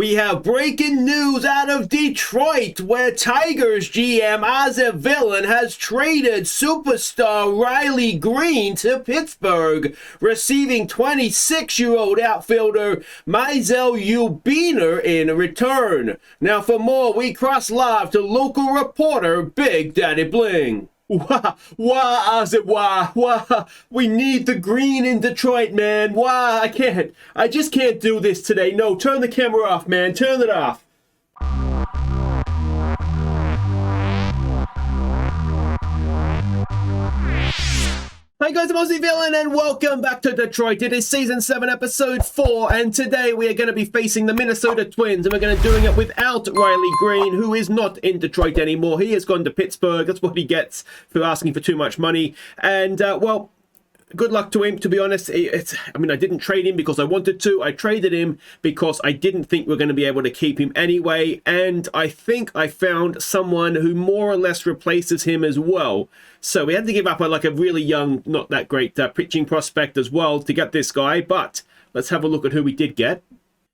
We have breaking news out of Detroit, where Tigers GM as a villain has traded superstar Riley Green to Pittsburgh, receiving 26-year-old outfielder Maizel Ubiner in return. Now for more, we cross live to local reporter Big Daddy Bling. Wah, Aussie, wah. We need the green in Detroit, man. Wah, I just can't do this today. No, turn the camera off, man. Turn it off. Hi guys, I'm Aussie Villain and welcome back to Detroit. It is Season 7, Episode 4, and today we are going to be facing the Minnesota Twins, and we're going to be doing it without Riley Green, who is not in Detroit anymore. He has gone to Pittsburgh. That's what he gets for asking for too much money. And, well, good luck to him, to be honest. I didn't trade him because I wanted to. I traded him because I didn't think we were going to be able to keep him anyway. And I think I found someone who more or less replaces him as well. So we had to give up on like a really young, not that great pitching prospect as well to get this guy. But let's have a look at who we did get.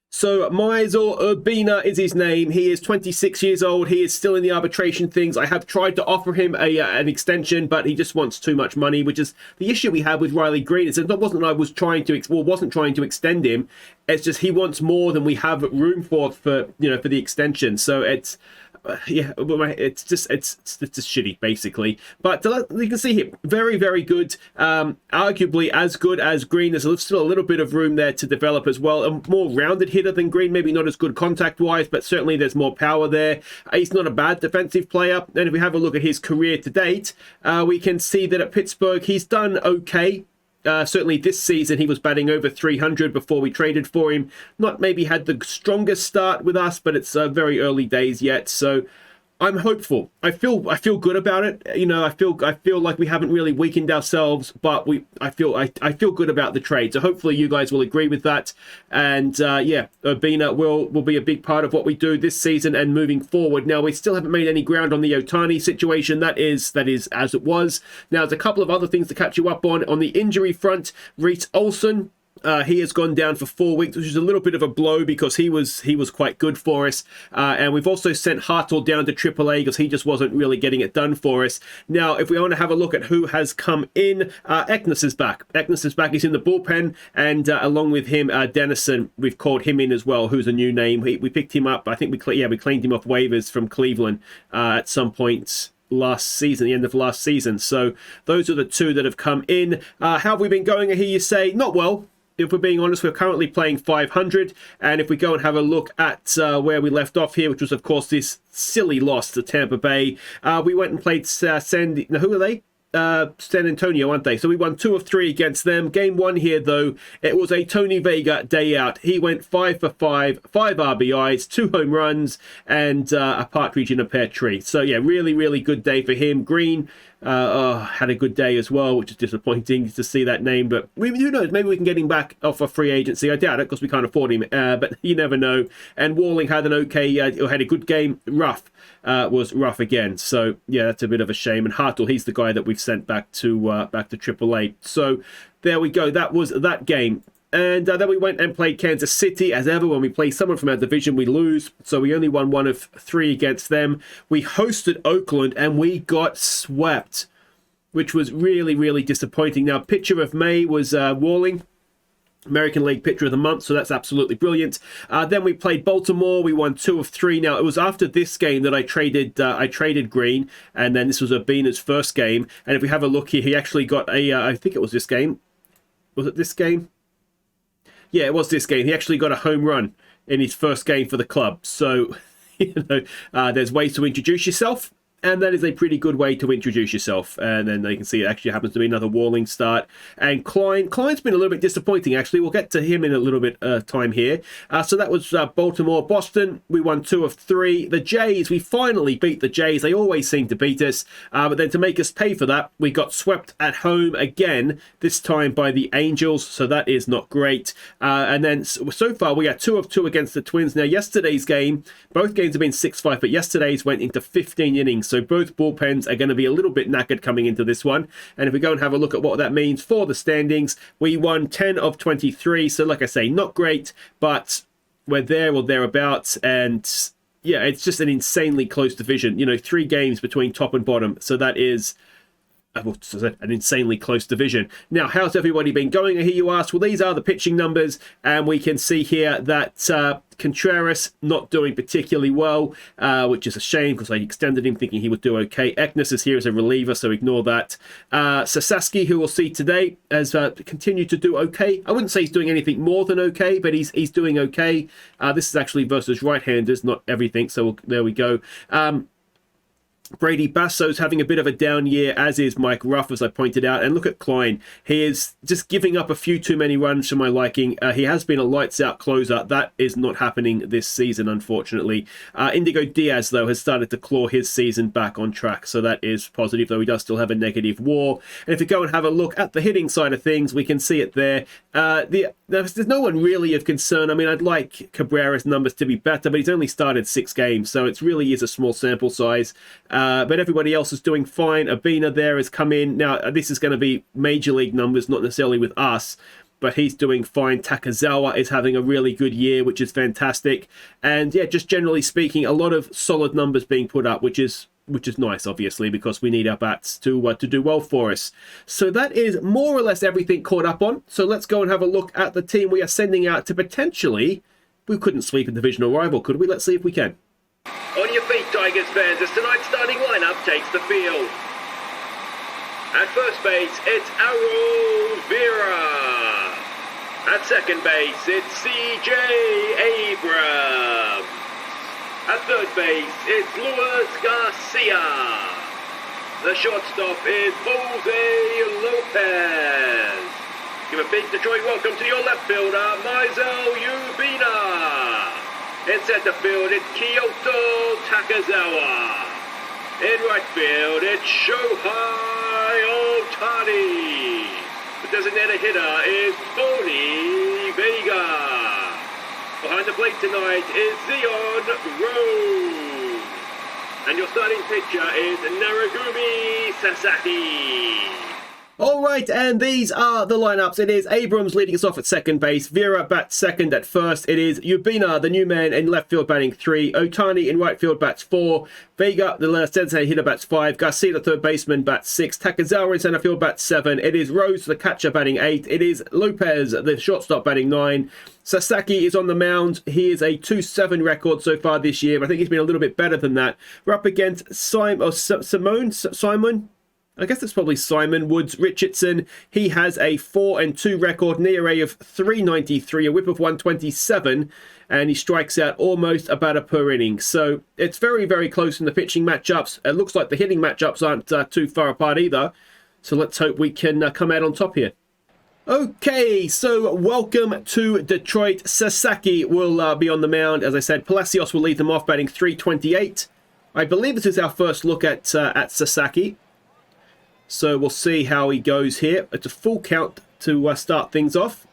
So Maizel Ubiner is his name. He is 26 years old. He is still in the arbitration things. I have tried to offer him an extension, but he just wants too much money, which is the issue we have with Riley Green. It wasn't I was trying to, wasn't trying to extend him. It's just he wants more than we have room for the extension. So it's. It's just shitty, basically. But you can see here, very, very good. Arguably as good as Green. There's still a little bit of room there to develop as well. A more rounded hitter than Green, maybe not as good contact-wise, but certainly there's more power there. He's not a bad defensive player. And if we have a look at his career to date, we can see that at Pittsburgh, he's done okay. Certainly this season he was batting over 300 before we traded for him. Not maybe had the strongest start with us, but it's very early days yet. So I'm hopeful. I feel good about it. I feel like we haven't really weakened ourselves, but I feel good about the trade. So hopefully you guys will agree with that. And Ubiner will be a big part of what we do this season and moving forward. Now we still haven't made any ground on the Ohtani situation. That is as it was. Now there's a couple of other things to catch you up on the injury front. Reese Olson. He has gone down for 4 weeks, which is a little bit of a blow because he was quite good for us. And we've also sent Hartle down to AAA because he just wasn't really getting it done for us. Now, if we want to have a look at who has come in, Eknes is back. Eknes is back. He's in the bullpen, and along with him, Dennison, we've called him in as well, who's a new name. We picked him up. I think we claimed him off waivers from Cleveland at some point last season, the end of last season. So those are the two that have come in. How have we been going? I hear you say, not well. If we're being honest, we're currently playing 500. And if we go and have a look at where we left off here, which was, of course, this silly loss to Tampa Bay, we went and played who are they? San Antonio, aren't they? So we won 2 of 3 against them. Game 1 here, though, it was a Tony Vega day out. He went 5 for 5, 5 RBIs, 2 home runs, and a partridge in a pear tree. So, yeah, really, really good day for him. Green had a good day as well, which is disappointing to see that name. But who knows? Maybe we can get him back off a free agency. I doubt it because we can't afford him. But you never know. And Walling had an okay, had a good game. Ruff was rough again. So yeah, that's a bit of a shame. And Hartle, he's the guy that we've sent back to AAA. So there we go. That was that game. And then we went and played Kansas City. As ever, when we play someone from our division, we lose. So we only won 1 of 3 against them. We hosted Oakland, and we got swept, which was really, really disappointing. Now, pitcher of May was Walling, American League Pitcher of the Month, so that's absolutely brilliant. Then we played Baltimore. We won 2 of 3. Now, it was after this game that I traded Green, and then this was Ubina's first game. And if we have a look here, he actually got I think it was this game. Was it this game? Yeah, it was this game. He actually got a home run in his first game for the club. So, there's ways to introduce yourself. And that is a pretty good way to introduce yourself. And then you can see it actually happens to be another Walling start. And Klein's been a little bit disappointing, actually. We'll get to him in a little bit time here. So that was Baltimore. Boston, we won 2 of 3. The Jays, we finally beat the Jays. They always seem to beat us. But then to make us pay for that, we got swept at home again, this time by the Angels. So that is not great. And then so far, we are 2 of 2 against the Twins. Now, yesterday's game, both games have been 6-5, but yesterday's went into 15 innings. So both bullpens are going to be a little bit knackered coming into this one. And if we go and have a look at what that means for the standings, we won 10 of 23. So like I say, not great, but we're there or thereabouts, and yeah, it's just an insanely close division. You know, 3 games between top and bottom, so that is an insanely close division. Now, how's everybody been going, I hear you ask? Well, these are the pitching numbers, and we can see here that Contreras not doing particularly well, which is a shame because I extended him thinking he would do okay. Eknes is here as a reliever, so ignore that. Sasaki, who we'll see today, has continued to do okay. I wouldn't say he's doing anything more than okay, but he's doing okay. This is actually versus right-handers, not everything, so there we go. Brady Basso's having a bit of a down year, as is Mike Ruff, as I pointed out. And look at Klein. He is just giving up a few too many runs for my liking. He has been a lights-out closer. That is not happening this season, unfortunately. Indigo Diaz, though, has started to claw his season back on track, so that is positive, though he does still have a negative WAR. And if we go and have a look at the hitting side of things, we can see it there. There's no one really of concern. I mean, I'd like Cabrera's numbers to be better, but he's only started 6 games, so it really is a small sample size. But everybody else is doing fine. Abina there has come in. Now, this is going to be major league numbers, not necessarily with us, but he's doing fine. Takazawa is having a really good year, which is fantastic. And yeah, just generally speaking, a lot of solid numbers being put up, which is nice, obviously, because we need our bats to do well for us. So that is more or less everything caught up on. So let's go and have a look at the team we are sending out to potentially... We couldn't sweep a divisional rival, could we? Let's see if we can. On your feet, Tigers fans, as tonight's starting lineup takes the field. At first base, it's Aaron Vera. At second base, it's C.J. Abrams. At third base, it's Luis Garcia. The shortstop is Jose Lopez. Give a big Detroit welcome to your left fielder, Mizel Ubina. In center field, it's Kyoto Takazawa. In right field, it's Shohei Ohtani. The designated hitter is Tony Vega. Behind the plate tonight is Zion Rose. And your starting pitcher is Norogumi Sasaki. All right, and these are the lineups. It is Abrams leading us off at second base. Vera bats second at first. It is Ubina, the new man, in left field batting 3. Ohtani in right field bats 4. Vega, the designated hitter, bats 5. Garcia, the third baseman, bats 6. Takazawa in center field bats 7. It is Rose, the catcher, batting 8. It is Lopez, the shortstop, batting 9. Sasaki is on the mound. He is a 2-7 record so far this year, but I think he's been a little bit better than that. We're up against Simon. I guess it's probably Simon Woods Richardson. He has a 4-2 record, an ERA of 393, a whip of 127, and he strikes out almost about a per inning. So it's very, very close in the pitching matchups. It looks like the hitting matchups aren't too far apart either. So let's hope we can come out on top here. Okay, so welcome to Detroit. Sasaki will be on the mound. As I said, Palacios will lead them off, batting 328. I believe this is our first look at Sasaki. So we'll see how he goes here. It's a full count to start things off.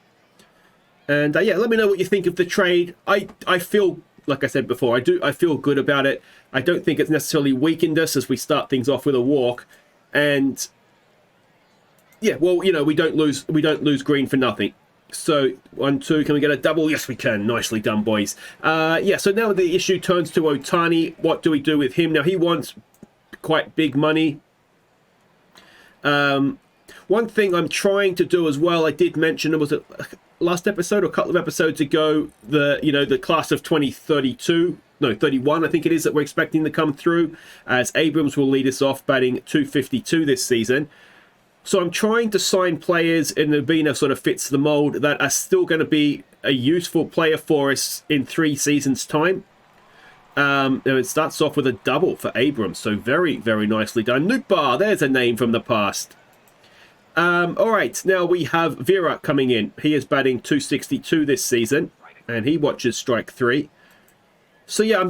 And yeah, let me know what you think of the trade. I feel, like I said before, I feel good about it. I don't think it's necessarily weakened us as we start things off with a walk. And yeah, well, you know, we don't lose green for nothing. So 1-2, can we get a double? Yes, we can. Nicely done, boys. Yeah, so now the issue turns to Ohtani. What do we do with him? Now he wants quite big money. One thing I'm trying to do as well, I did mention, it was a last episode or a couple of episodes ago, the class of 2032, no, 31, I think it is, that we're expecting to come through, as Abrams will lead us off, batting 252 this season. So I'm trying to sign players, and Ubina sort of fits the mold, that are still going to be a useful player for us in 3 seasons' time. It starts off with a double for Abrams, so very, very nicely done. Nukbar, there's a name from the past. All right, now we have Vera coming in. He is batting 262 this season, and he watches strike 3. So yeah, I'm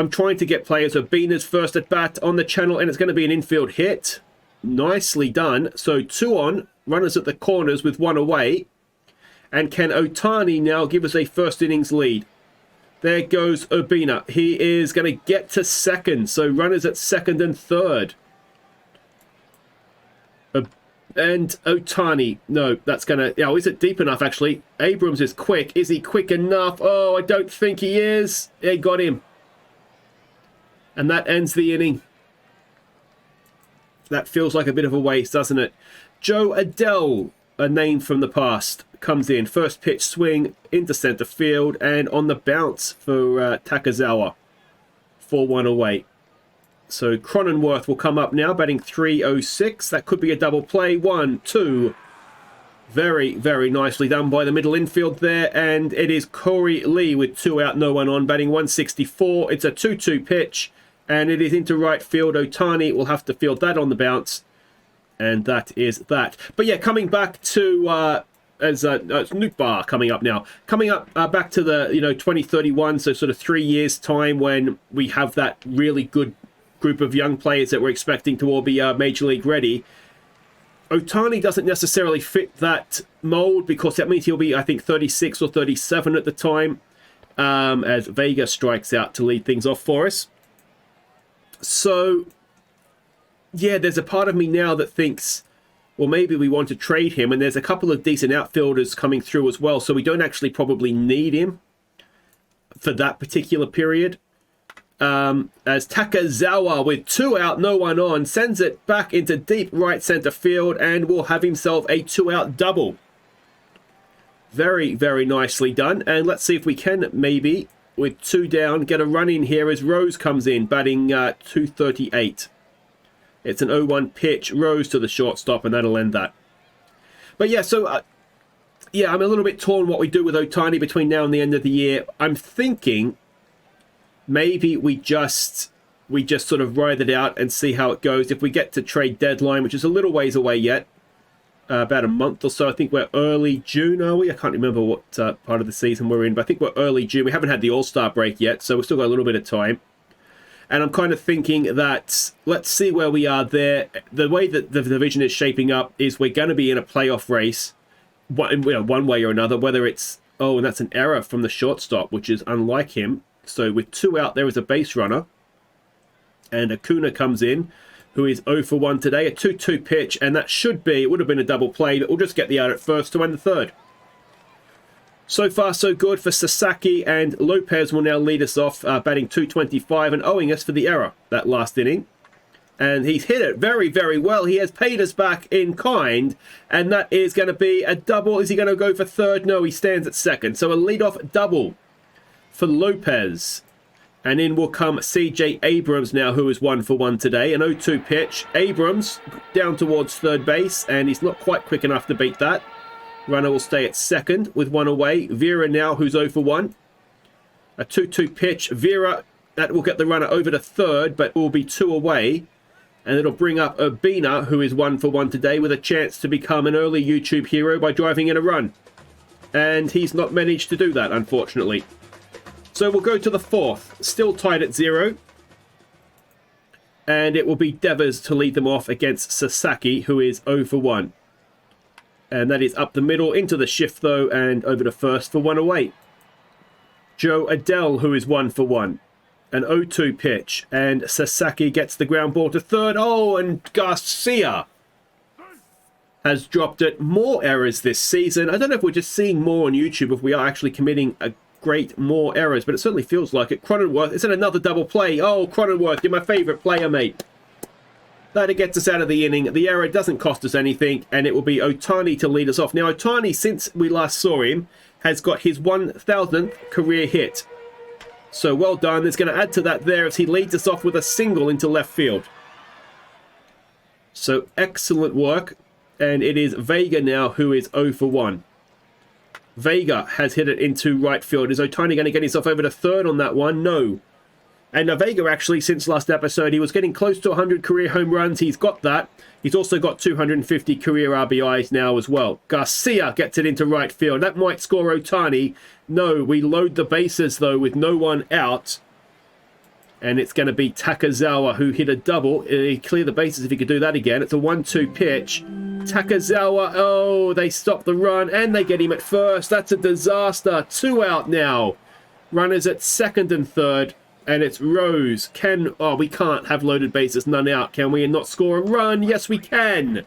trying to get players. Ubina's first at bat on the channel, and it's going to be an infield hit. Nicely done. So 2 on, runners at the corners with 1 away. And can Ohtani now give us a first innings lead? There goes Ubina. He is going to get to second. So runners at second and third. And Ohtani, no, that's going to... Oh, is it deep enough, actually? Abrams is quick. Is he quick enough? Oh, I don't think he is. They got him. And that ends the inning. That feels like a bit of a waste, doesn't it? Joe Adele, a name from the past, comes in. First pitch swing into center field and on the bounce for Takazawa. 4-1 away. So Cronenworth will come up now, batting .306. That could be a double play. 1, 2. Very, very nicely done by the middle infield there. And it is Corey Lee with 2 out, no one on, batting .164. It's a 2-2 pitch. And it is into right field. Ohtani will have to field that on the bounce. And that is that. But yeah, coming back to... it's Nukbar coming up now. Coming up back to the 2031, so sort of 3 years time when we have that really good group of young players that we're expecting to all be Major League ready. Ohtani doesn't necessarily fit that mold because that means he'll be, I think, 36 or 37 at the time as Vega strikes out to lead things off for us. So, yeah, there's a part of me now that thinks, well, maybe we want to trade him, and there's a couple of decent outfielders coming through as well, so we don't actually probably need him for that particular period. As Takazawa, with 2 out, no one on, sends it back into deep right center field and will have himself a 2-out double. Very, very nicely done. And let's see if we can maybe, with 2 down, get a run in here as Rose comes in, batting .238. It's an 0-1 pitch, Rose to the shortstop, and that'll end that. But yeah, so yeah, I'm a little bit torn what we do with Ohtani between now and the end of the year. I'm thinking maybe we just sort of ride it out and see how it goes. If we get to trade deadline, which is a little ways away yet, about a month or so. I think we're early June, are we? I can't remember what part of the season we're in, but I think we're early June. We haven't had the All-Star break yet, so we've still got a little bit of time. And I'm kind of thinking that let's see where we are there. The way that the division is shaping up is we're going to be in a playoff race, one way or another, whether it's, oh, and that's an error from the shortstop, which is unlike him. So with 2 out, there is a base runner. And Acuna comes in, who is 0 for 1 today. A 2-2 pitch, and that should be, it would have been a double play, but we'll just get the out at first to end the third. So far, so good for Sasaki, and Lopez will now lead us off, batting .225 and owing us for the error that last inning. And he's hit it very, very well. He has paid us back in kind, and that is going to be a double. Is he going to go for third? No, he stands at second. So a leadoff double for Lopez. And in will come CJ Abrams now, who is 1 for 1 today. An 0-2 pitch. Abrams down towards third base, and he's not quite quick enough to beat that. Runner will stay at second with 1 away. Vera now, who's 0 for 1. A 2-2 pitch. Vera, that will get the runner over to third, but will be 2 away. And it'll bring up Urbina, who is 1 for 1 today, with a chance to become an early YouTube hero by driving in a run. And he's not managed to do that, unfortunately. So we'll go to the 4th, still tied at 0. And it will be Devers to lead them off against Sasaki, who is 0 for 1. And that is up the middle, into the shift though, and over to first for 1 away. Joe Adele, who is 1 for 1. An 0-2 pitch, and Sasaki gets the ground ball to third. Oh, and Garcia has dropped it. More errors this season. I don't know if we're just seeing more on YouTube, if we are actually committing a great more errors, but it certainly feels like it. Cronenworth, is it another double play? Oh, Cronenworth, you're my favourite player, mate. That gets us out of the inning. The error doesn't cost us anything, and it will be Ohtani to lead us off. Now, Ohtani, since we last saw him, has got his 1,000th career hit. So well done. It's going to add to that there as he leads us off with a single into left field. So excellent work. And it is Vega now who is 0 for 1. Vega has hit it into right field. Is Ohtani going to get himself over to third on that one? No. And Vega, actually, since last episode, he was getting close to 100 career home runs. He's got that. He's also got 250 career RBIs now as well. Garcia gets it into right field. That might score Ohtani. No, we load the bases, though, with no one out. And it's going to be Takazawa who hit a double. He'd clear the bases if he could do that again. It's a 1-2 pitch. Takazawa, oh, they stop the run and they get him at first. That's a disaster. 2 out now. Runners at second and third. And it's Rose. Oh, we can't have loaded bases, none out, can we? And not score a run? Yes, we can.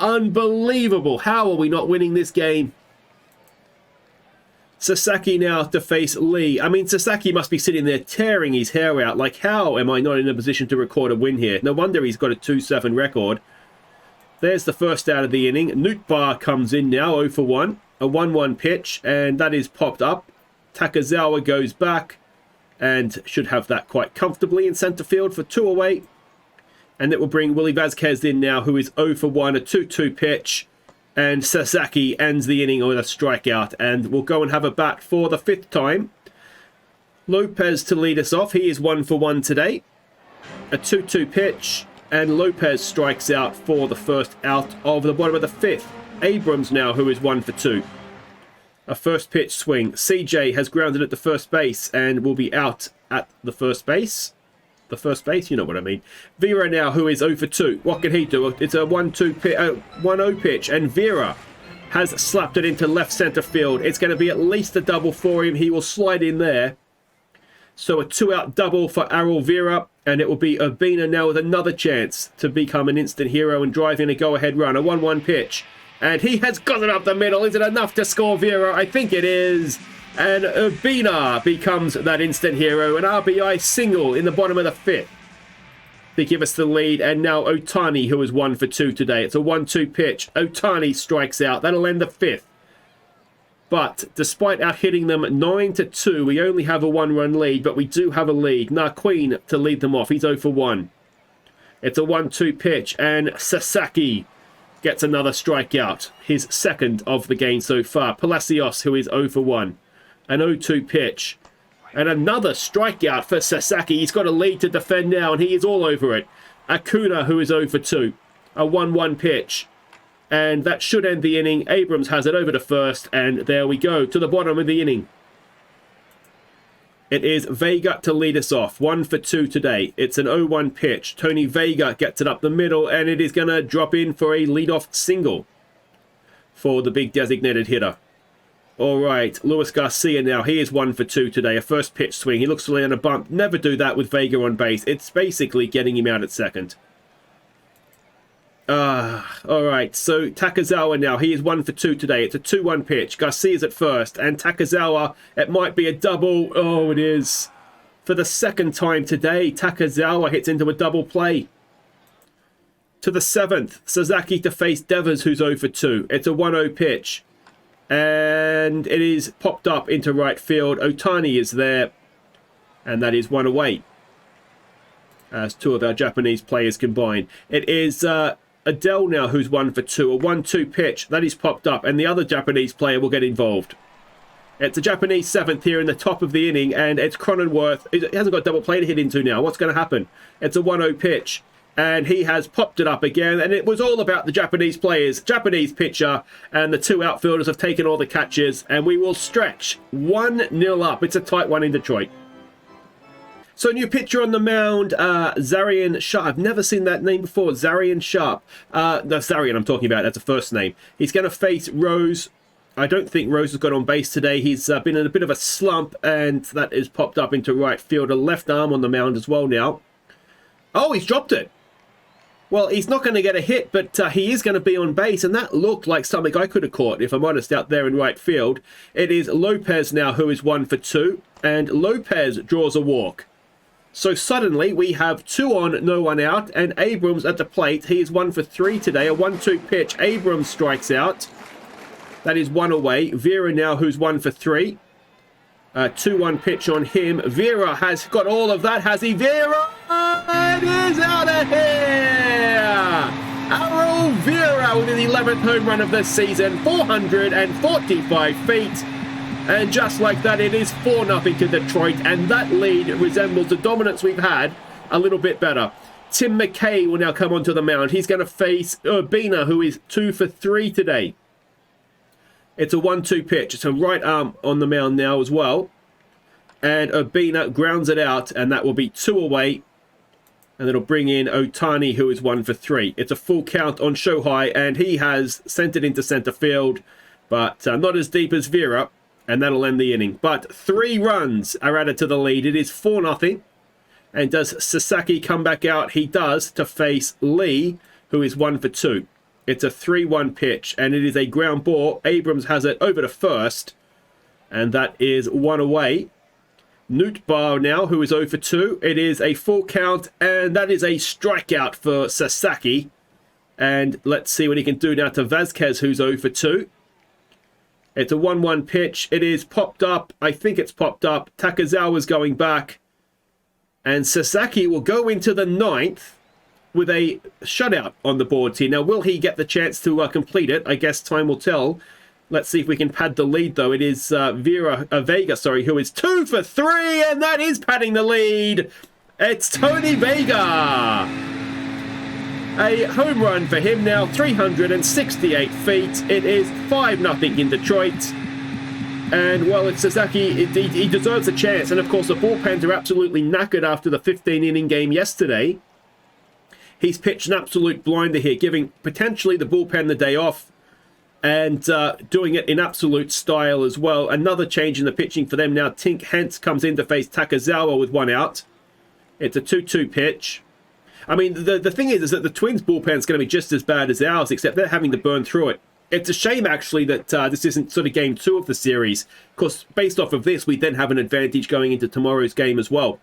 Unbelievable. How are we not winning this game? Sasaki now to face Lee. I mean, Sasaki must be sitting there tearing his hair out. Like, how am I not in a position to record a win here? No wonder he's got a 2-7 record. There's the first out of the inning. Nootbaar comes in now, 0 for 1. A 1-1 pitch, and that is popped up. Takezawa goes back and should have that quite comfortably in centre field for 2 away. And it will bring Willie Vasquez in now, who is 0 for 1, a 2-2 pitch. And Sasaki ends the inning with a strikeout, and we'll go and have a bat for the 5th time. Lopez to lead us off. He is 1 for 1 today. A 2-2 pitch, and Lopez strikes out for the first out of the bottom of the 5th. Abrams now, who is 1 for 2. A first pitch swing. CJ has grounded at the first base and will be out at the first base. The first base, you know what I mean. Vera now, who is 0 for 2. What can he do? It's a 1-0 pitch, and Vera has slapped it into left centre field. It's going to be at least a double for him. He will slide in there. So a 2-out double for Errol Vera, and it will be Urbina now with another chance to become an instant hero and drive in a go-ahead run. A 1-1 pitch, and he has got it up the middle. Is it enough to score Vera? I think it is. And Urbina becomes that instant hero. An RBI single in the bottom of the 5th. They give us the lead. And now Otani, who is 1 for 2 today. It's a 1-2 pitch. Otani strikes out. That'll end the 5th. But despite out hitting them 9-2, we only have a 1-run lead. But we do have a lead. Queen to lead them off. He's 0 for 1. It's a 1-2 pitch. And Sasaki gets another strikeout. His 2nd of the game so far. Palacios, who is 0 for 1. An 0-2 pitch. And another strikeout for Sasaki. He's got a lead to defend now, and he is all over it. Acuna, who is 0 for 2. A 1-1 pitch. And that should end the inning. Abrams has it over to first, and there we go, to the bottom of the inning. It is Vega to lead us off. 1 for 2 today. It's an 0-1 pitch. Tony Vega gets it up the middle, and it is going to drop in for a leadoff single for the big designated hitter. All right, Luis Garcia now. He is 1 for 2 today. A first pitch swing. He looks to lay on a bump. Never do that with Vega on base. It's basically getting him out at second. All right, so Takezawa now. He is 1 for 2 today. It's a 2-1 pitch. Garcia's at first. And Takezawa, it might be a double. Oh, it is. For the 2nd time today, Takezawa hits into a double play. To the 7th, Sasaki to face Devers, who's 0 for 2. It's a 1-0 pitch. And it is popped up into right field. Otani is there. And that is 1 away. As 2 of our Japanese players combine. It is Adele now who's 1 for 2. A 1-2 pitch. That is popped up. And the other Japanese player will get involved. It's a Japanese 7th here in the top of the inning. And it's Cronenworth. He hasn't got double play to hit into now. What's going to happen? It's a 1-0 pitch. And he has popped it up again. And it was all about the Japanese players. Japanese pitcher. And the 2 outfielders have taken all the catches. And we will stretch 1-0 up. It's a tight one in Detroit. So new pitcher on the mound. Zarian Sharp. I've never seen that name before. Zarian Sharp. No, Zarian I'm talking about. That's a first name. He's going to face Rose. I don't think Rose has got on base today. He's been in a bit of a slump. And that is popped up into right field. A left arm on the mound as well now. Oh, he's dropped it. Well, he's not going to get a hit, but he is going to be on base, and that looked like something I could have caught, if I'm honest, out there in right field. It is Lopez now who is 1 for 2, and Lopez draws a walk. So suddenly we have 2 on, no one out, and Abrams at the plate. He is 1 for 3 today, a 1-2 pitch. Abrams strikes out. That is 1 away. Vera now who's 1 for 3. 2-1 pitch on him. Vera has got all of that, has he? Vera! It is out of here! Errol Vera with his 11th home run of this season, 445 feet. And just like that, it is 4-0 to Detroit, and that lead resembles the dominance we've had a little bit better. Tim McKay will now come onto the mound. He's going to face Urbina, who is 2 for 3 today. It's a 1-2 pitch. It's a right arm on the mound now as well. And Urbina grounds it out, and that will be 2 away. And it'll bring in Otani, who is 1 for 3. It's a full count on Shohei, and he has sent it into center field, but not as deep as Vera, and that'll end the inning. But 3 runs are added to the lead. It is 4-0. And does Sasaki come back out? He does, to face Lee, who is 1 for 2. It's a 3-1 pitch, and it is a ground ball. Abrams has it over to first, and that is 1 away. Nootbaar now, who is 0 for 2. It is a full count, and that is a strikeout for Sasaki. And let's see what he can do now to Vasquez, who's 0 for 2. It's a 1-1 pitch. It is popped up. I think it's popped up. Takazawa's going back. And Sasaki will go into the 9th with a shutout on the board here. Now, will he get the chance to complete it? I guess time will tell. Let's see if we can pad the lead, though. It is Vega, who is 2 for 3, and that is padding the lead. It's Tony Vega. A home run for him now, 368 feet. It is 5-0 in Detroit. And, well, it's Sasaki. He deserves a chance. And, of course, the bullpens are absolutely knackered after the 15-inning game yesterday. He's pitched an absolute blinder here, giving potentially the bullpen the day off. And doing it in absolute style as well. Another change in the pitching for them now. Tink Hence comes in to face Takazawa with 1 out. It's a 2-2 pitch. I mean, the thing is that the Twins bullpen is going to be just as bad as ours, except they're having to burn through it. It's a shame, actually, that this isn't sort of game 2 of the series. Of course, based off of this, we then have an advantage going into tomorrow's game as well.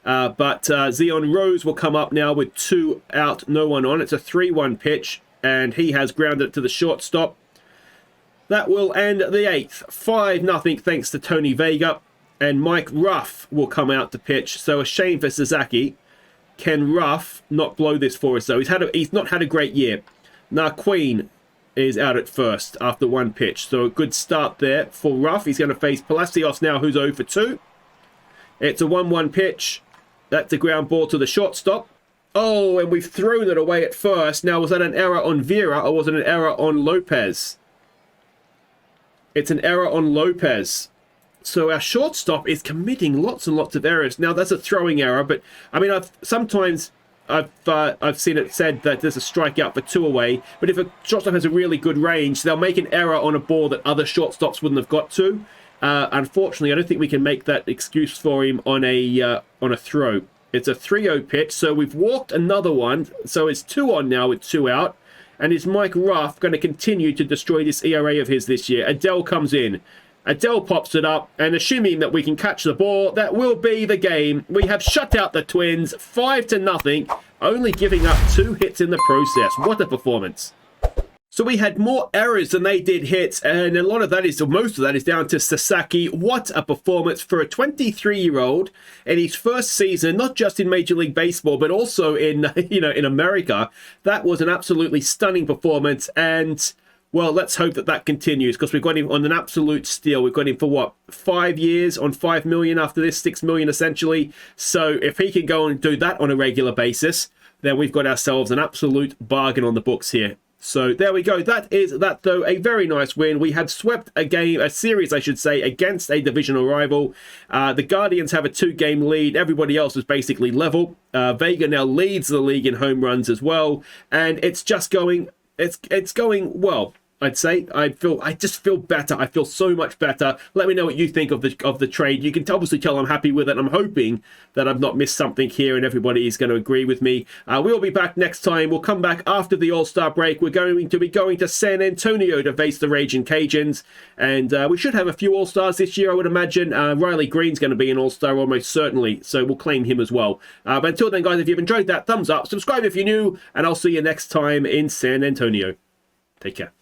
But Zeon Rose will come up now with 2 out, no one on. It's a 3-1 pitch, and he has grounded it to the shortstop. That will end the 8th. 5-0 thanks to Tony Vega. And Mike Ruff will come out to pitch. So a shame for Sasaki. Can Ruff not blow this for us, though? He's not had a great year. Queen is out at first after 1 pitch. So a good start there for Ruff. He's going to face Palacios now, who's 0 for 2. It's a 1-1 pitch. That's a ground ball to the shortstop. Oh, and we've thrown it away at first. Now, was that an error on Vera or was it an error on Lopez? It's an error on Lopez. So our shortstop is committing lots and lots of errors. Now, that's a throwing error, but I mean, I've seen it said that there's a strikeout for 2 away. But if a shortstop has a really good range, they'll make an error on a ball that other shortstops wouldn't have got to. Unfortunately, I don't think we can make that excuse for him on a throw. It's a 3-0 pitch, so we've walked another one. So it's 2 on now with 2 out. And is Mike Ruff going to continue to destroy this ERA of his this year? Adele comes in. Adele pops it up, and assuming that we can catch the ball, that will be the game. We have shut out the Twins 5-0, only giving up 2 hits in the process. What a performance. So we had more errors than they did hits, and a lot of that is, or most of that is down to Sasaki. What a performance for a 23-year-old in his first season, not just in Major League Baseball, but also in, in America. That was an absolutely stunning performance, and well, let's hope that that continues, because we've got him on an absolute steal. We've got him for what, 5 years on $5 million after this, $6 million essentially. So if he can go and do that on a regular basis, then we've got ourselves an absolute bargain on the books here. So there we go. That is that, though, a very nice win. We have swept a series, I should say, against a divisional rival. The Guardians have a 2-game lead. Everybody else is basically level. Vega now leads the league in home runs as well, and it's just going. It's going well. I'd say I just feel better. I feel so much better. Let me know what you think of the trade. You can obviously tell I'm happy with it. I'm hoping that I've not missed something here and everybody is going to agree with me. We'll be back next time. We'll come back after the All-Star break. We're going to be going to San Antonio to face the Raging Cajuns, and we should have a few All-Stars this year, I would imagine. Riley Green's going to be an All-Star almost certainly, so we'll claim him as well. But until then, guys, if you've enjoyed that, thumbs up, subscribe if you're new, and I'll see you next time in San Antonio. Take care.